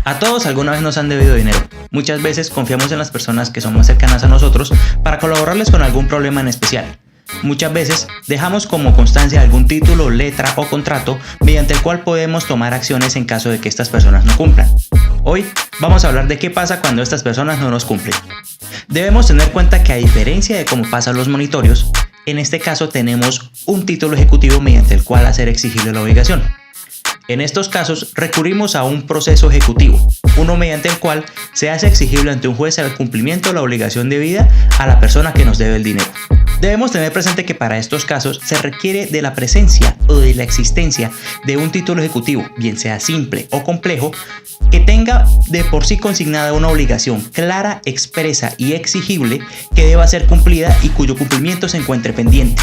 A todos alguna vez nos han debido dinero. Muchas veces confiamos en las personas que son más cercanas a nosotros para colaborarles con algún problema en especial. Muchas veces dejamos como constancia algún título, letra o contrato mediante el cual podemos tomar acciones en caso de que estas personas no cumplan. Hoy vamos a hablar de qué pasa cuando estas personas no nos cumplen. Debemos tener en cuenta que, a diferencia de cómo pasan los monitorios, en este caso tenemos un título ejecutivo mediante el cual hacer exigible la obligación. En estos casos recurrimos a un proceso ejecutivo, uno mediante el cual se hace exigible ante un juez el cumplimiento de la obligación debida a la persona que nos debe el dinero. Debemos tener presente que para estos casos se requiere de la presencia o de la existencia de un título ejecutivo, bien sea simple o complejo, que tenga de por sí consignada una obligación clara, expresa y exigible que deba ser cumplida y cuyo cumplimiento se encuentre pendiente.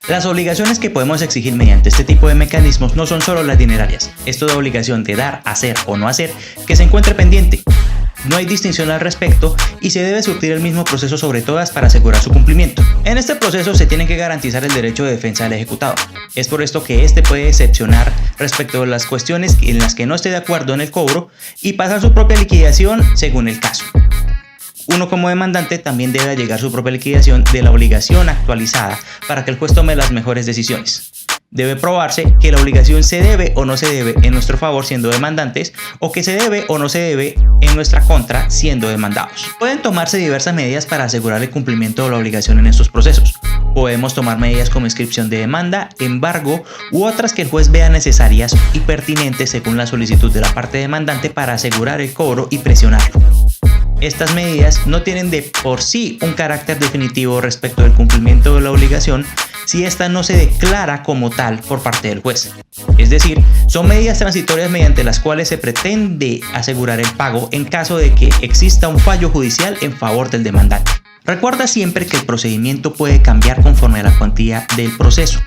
Las obligaciones que podemos exigir mediante este tipo de mecanismos no son solo las dinerarias, es toda obligación de dar, hacer o no hacer que se encuentre pendiente. No hay distinción al respecto y se debe surtir el mismo proceso sobre todas para asegurar su cumplimiento. En este proceso se tiene que garantizar el derecho de defensa del ejecutado. Es por esto que éste puede excepcionar respecto de las cuestiones en las que no esté de acuerdo en el cobro y pasar su propia liquidación según el caso. Uno como demandante también debe allegar su propia liquidación de la obligación actualizada para que el juez tome las mejores decisiones. Debe probarse que la obligación se debe o no se debe en nuestro favor siendo demandantes o que se debe o no se debe en nuestra contra siendo demandados. Pueden tomarse diversas medidas para asegurar el cumplimiento de la obligación en estos procesos. Podemos tomar medidas como inscripción de demanda, embargo u otras que el juez vea necesarias y pertinentes según la solicitud de la parte demandante para asegurar el cobro y presionarlo. Estas medidas no tienen de por sí un carácter definitivo respecto del cumplimiento de la obligación si ésta no se declara como tal por parte del juez. Es decir, son medidas transitorias mediante las cuales se pretende asegurar el pago en caso de que exista un fallo judicial en favor del demandante. Recuerda siempre que el procedimiento puede cambiar conforme a la cuantía del proceso.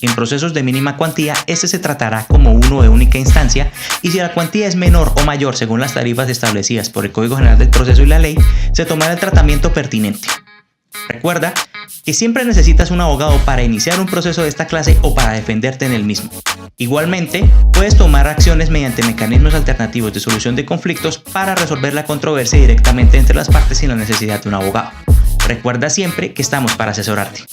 En procesos de mínima cuantía, este se tratará como uno de única instancia y si la cuantía es menor o mayor según las tarifas establecidas por el Código General del Proceso y la ley, se tomará el tratamiento pertinente. Recuerda que siempre necesitas un abogado para iniciar un proceso de esta clase o para defenderte en el mismo. Igualmente, puedes tomar acciones mediante mecanismos alternativos de solución de conflictos para resolver la controversia directamente entre las partes sin la necesidad de un abogado. Recuerda siempre que estamos para asesorarte.